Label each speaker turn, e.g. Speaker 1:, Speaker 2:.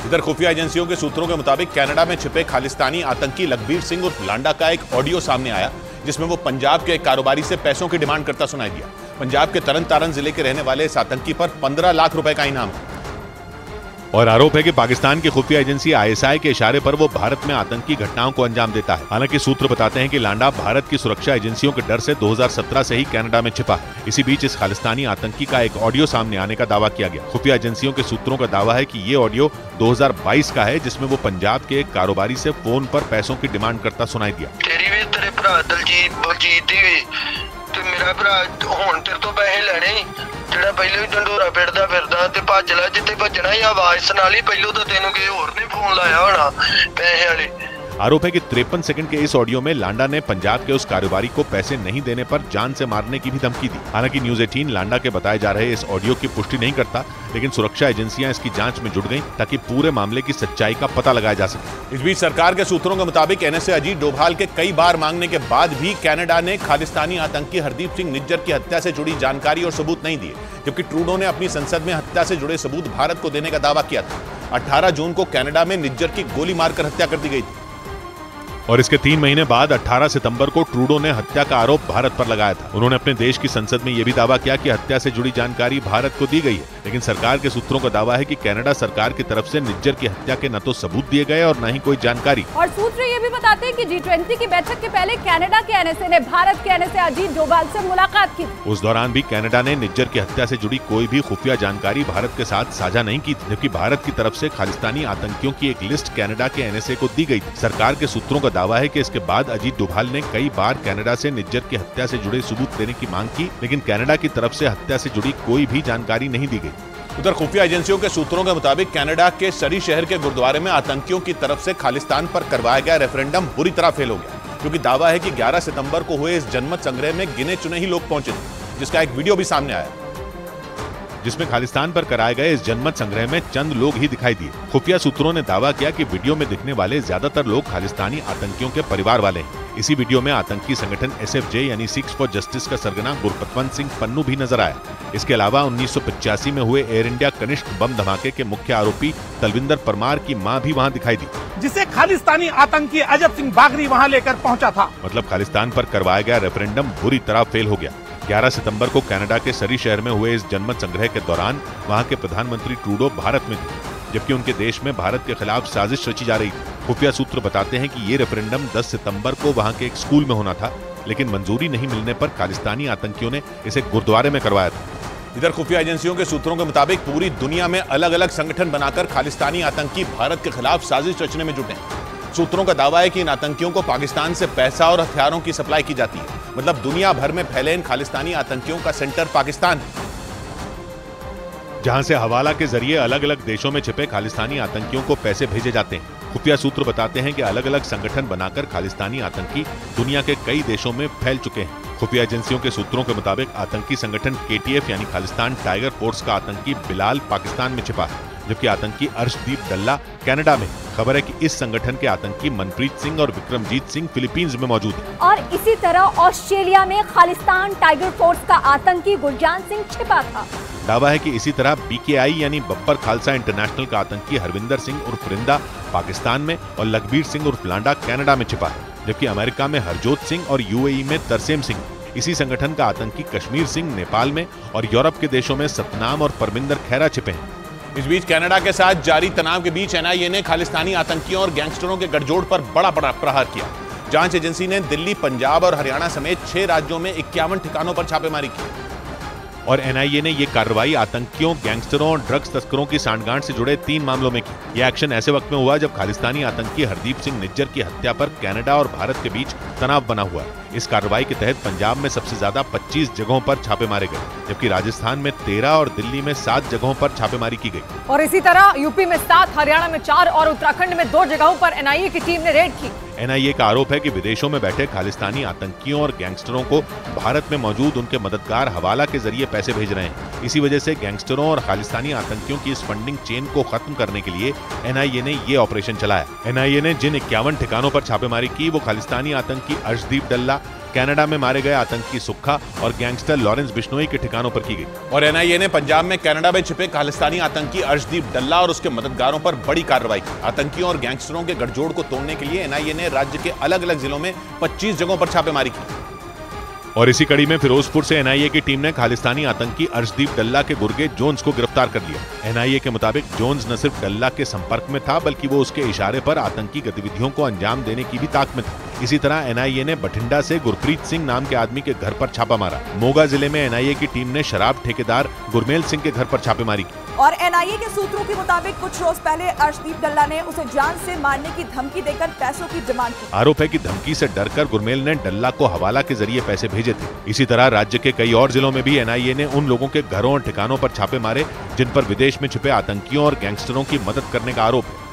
Speaker 1: इधर खुफिया एजेंसियों के सूत्रों के मुताबिक कनाडा में छिपे खालिस्तानी आतंकी लखबीर सिंह उर्फ लांडा का एक ऑडियो सामने आया, जिसमें वो पंजाब के एक कारोबारी से पैसों की डिमांड करता सुनाई दिया। पंजाब के तरन तारन जिले के रहने वाले इस आतंकी पर 15 लाख रुपए का इनाम है और आरोप है कि पाकिस्तान की खुफिया एजेंसी आईएसआई के इशारे पर वो भारत में आतंकी घटनाओं को अंजाम देता है। हालांकि सूत्र बताते हैं कि लांडा भारत की सुरक्षा एजेंसियों के डर से 2017 से ही कनाडा में छिपा है। इसी बीच इस खालिस्तानी आतंकी का एक ऑडियो सामने आने का दावा किया गया। खुफिया एजेंसियों के सूत्रों का दावा है कि ये ऑडियो 2022 का है, जिसमें वो पंजाब के एक कारोबारी से फोन पर पैसों की डिमांड करता सुनाई दिया।
Speaker 2: मेरा भरा हुण तेरे तो पैसे लेने जेड़ा पहले भी ढंडोरा फिरदा फिरदा ते भज ला जिथे भजना ही आवाज सुना ली पहलू तो तेनू किसी होर ने फोन लाया होना पैसे वाले।
Speaker 1: आरोप है कि 53 सेकंड के इस ऑडियो में लांडा ने पंजाब के उस कारोबारी को पैसे नहीं देने पर जान से मारने की भी धमकी दी। हालांकि न्यूज़ 18 लांडा के बताए जा रहे इस ऑडियो की पुष्टि नहीं करता, लेकिन सुरक्षा एजेंसियां इसकी जांच में जुट गईं ताकि पूरे मामले की सच्चाई का पता लगाया जा सके। इस बीच सरकार के सूत्रों के मुताबिक एनएसए अजीत डोभाल के कई बार मांगने के बाद भी कनाडा ने खालिस्तानी आतंकी हरदीप सिंह निज्जर की हत्या से जुड़ी जानकारी और सबूत नहीं दिए, जबकि ट्रूडो ने अपनी संसद में हत्या से जुड़े सबूत भारत को देने का दावा किया था। 18 जून को कनाडा में निज्जर की गोली मारकर हत्या कर दी गई थी और इसके 3 महीने बाद 18 सितंबर को ट्रूडो ने हत्या का आरोप भारत पर लगाया था। उन्होंने अपने देश की संसद में यह भी दावा किया कि हत्या से जुड़ी जानकारी भारत को दी गई है, लेकिन सरकार के सूत्रों का दावा है कि कनाडा सरकार की तरफ से निज्जर की हत्या के न तो सबूत दिए गए और न ही कोई जानकारी।
Speaker 3: और सूत्र ये भी बताते हैं कि G20 की बैठक के पहले कनाडा के एनएसए ने भारत के एनएसए अजीत डोभाल से मुलाकात की।
Speaker 1: उस दौरान भी कनाडा ने निज्जर की हत्या से जुड़ी कोई भी खुफिया जानकारी भारत के साथ साझा नहीं की थी, जबकि भारत की तरफ से खालिस्तानी आतंकियों की एक लिस्ट कनाडा के एनएसए को दी गई थी। सरकार के सूत्रों का दावा है कि इसके बाद अजीत डोभाल ने कई बार कनाडा से निज्जर की हत्या से जुड़े सबूत देने की मांग की, लेकिन कनाडा की तरफ से हत्या से जुड़ी कोई भी जानकारी नहीं दी गई। उधर खुफिया एजेंसियों के सूत्रों के मुताबिक कनाडा के सरी शहर के गुरुद्वारे में आतंकियों की तरफ से खालिस्तान पर करवाया गया रेफरेंडम बुरी तरह फेल हो गया, क्योंकि दावा है कि 11 सितंबर को हुए इस जनमत संग्रह में गिने चुने ही लोग पहुंचे थे, जिसका एक वीडियो भी सामने आया, जिसमें खालिस्तान पर कराए गए इस जनमत संग्रह में चंद लोग ही दिखाई दिए। खुफिया सूत्रों ने दावा किया कि वीडियो में दिखने वाले ज्यादातर लोग खालिस्तानी आतंकियों के परिवार वाले हैं। इसी वीडियो में आतंकी संगठन SFJ यानी सिक्स फॉर जस्टिस का सरगना गुरपतवंत सिंह पन्नू भी नजर आया। इसके अलावा 1985 में हुए एयर इंडिया कनिष्क बम धमाके के मुख्य आरोपी तलविंदर परमार की मां भी वहां दिखाई दी,
Speaker 4: जिसे खालिस्तानी आतंकी अजब सिंह बागरी वहां लेकर पहुंचा था।
Speaker 1: मतलब खालिस्तान पर करवाया गया रेफरेंडम बुरी तरह फेल हो गया। 11 सितंबर को कनाडा के सरी शहर में हुए इस जनमत संग्रह के दौरान वहां के प्रधानमंत्री ट्रूडो भारत में थे, जबकि उनके देश में भारत के खिलाफ साजिश रची जा रही थी। खुफिया सूत्र बताते हैं कि ये रेफरेंडम 10 सितंबर को वहां के एक स्कूल में होना था, लेकिन मंजूरी नहीं मिलने पर खालिस्तानी आतंकियों ने इसे गुरुद्वारे में करवाया था। इधर खुफिया एजेंसियों के सूत्रों के मुताबिक पूरी दुनिया में अलग अलग संगठन बनाकर खालिस्तानी आतंकी भारत के खिलाफ साजिश रचने में जुटे हैं। सूत्रों का दावा है कि इन आतंकियों को पाकिस्तान से पैसा और हथियारों की सप्लाई की जाती है, मतलब दुनिया भर में फैले इन खालिस्तानी आतंकियों का सेंटर पाकिस्तान है, जहां से हवाला के जरिए अलग अलग देशों में छिपे खालिस्तानी आतंकियों को पैसे भेजे जाते हैं। खुफिया सूत्र बताते हैं कि अलग अलग संगठन बनाकर खालिस्तानी आतंकी दुनिया के कई देशों में फैल चुके हैं। खुफिया एजेंसियों के सूत्रों के मुताबिक आतंकी संगठन KTF यानी खालिस्तान टाइगर फोर्स का आतंकी बिलाल पाकिस्तान में छिपा है, जबकि आतंकी अर्शदीप डल्ला कनाडा में। खबर है कि इस संगठन के आतंकी मनप्रीत सिंह और विक्रमजीत सिंह फिलीपींस में मौजूद हैं।
Speaker 3: और इसी तरह ऑस्ट्रेलिया में खालिस्तान टाइगर फोर्स का आतंकी गुरजान सिंह छिपा था।
Speaker 1: दावा है कि इसी तरह BKI यानी बब्बर खालसा इंटरनेशनल का आतंकी हरविंदर सिंह उर्फ रिंदा पाकिस्तान में और लखबीर सिंह उर्फ लांडा कनाडा में छिपा है, जबकि अमेरिका में हरजोत सिंह और UAE में तरसेम सिंह। इसी संगठन का आतंकी कश्मीर सिंह नेपाल में और यूरोप के देशों में सतनाम और परमिंदर खैरा छिपे हैं। इस बीच कनाडा के साथ जारी तनाव के बीच NIA ने खालिस्तानी आतंकियों और गैंगस्टरों के गठजोड़ पर बड़ा प्रहार किया। जांच एजेंसी ने दिल्ली, पंजाब और हरियाणा समेत 6 राज्यों में 51 ठिकानों पर छापेमारी की और NIA ने ये कार्रवाई आतंकियों, गैंगस्टरों और ड्रग्स तस्करों की सांठगांठ से जुड़े 3 मामलों में की। यह एक्शन ऐसे वक्त में हुआ जब खालिस्तानी आतंकी हरदीप सिंह निज्जर की हत्या पर कनाडा और भारत के बीच तनाव बना हुआ है। इस कार्रवाई के तहत पंजाब में सबसे ज्यादा 25 जगहों पर छापे मारे गए, जबकि राजस्थान में 13 और दिल्ली में 7 जगहों पर छापेमारी की गई।
Speaker 3: और इसी तरह यूपी में 7, हरियाणा में 4 और उत्तराखंड में 2 जगहों पर NIA की टीम ने रेड की।
Speaker 1: NIA का आरोप है कि विदेशों में बैठे खालिस्तानी आतंकियों और गैंगस्टरों को भारत में मौजूद उनके मददगार हवाला के जरिए पैसे भेज रहे हैं। इसी वजह से गैंगस्टरों और खालिस्तानी आतंकियों की इस फंडिंग चेन को खत्म करने के लिए NIA ने ये ऑपरेशन चलाया। NIA ने जिन 51 ठिकानों पर छापेमारी की वो खालिस्तानी आतंकी अर्शदीप डल्ला, कनाडा में मारे गए आतंकी सुक्खा और गैंगस्टर लॉरेंस बिश्नोई के ठिकानों पर की गई।
Speaker 5: और एनआईए ने पंजाब में कनाडा में छिपे खालिस्तानी आतंकी अर्शदीप डल्ला और उसके मददगारों पर बड़ी कार्रवाई की। आतंकियों और गैंगस्टरों के गठजोड़ को तोड़ने के लिए एनआईए ने राज्य के अलग अलग जिलों में 25 जगहों पर छापेमारी की।
Speaker 1: और इसी कड़ी में फिरोजपुर से एनआईए की टीम ने खालिस्तानी आतंकी अर्शदीप डल्ला के गुर्गे जोन्स को गिरफ्तार कर लिया। एनआईए के मुताबिक जोन्स न सिर्फ डल्ला के संपर्क में था, बल्कि वो उसके इशारे पर आतंकी गतिविधियों को अंजाम देने की भी ताक में था। इसी तरह एनआईए ने बठिंडा से गुरप्रीत सिंह नाम के आदमी के घर पर छापा मारा। मोगा जिले में एनआईए की टीम ने शराब ठेकेदार गुरमेल सिंह के घर पर छापेमारी की।
Speaker 6: और एनआईए के सूत्रों के मुताबिक कुछ रोज पहले अर्शदीप डल्ला ने उसे जान से मारने की धमकी देकर पैसों की डिमांड की।
Speaker 1: आरोप है कि धमकी से डरकर गुरमेल ने डल्ला को हवाला के जरिए पैसे भेजे थे। इसी तरह राज्य के कई और जिलों में भी एनआईए ने उन लोगों के घरों और ठिकानों पर छापे मारे जिन पर विदेश में छिपे आतंकियों और गैंगस्टरों की मदद करने का आरोप है।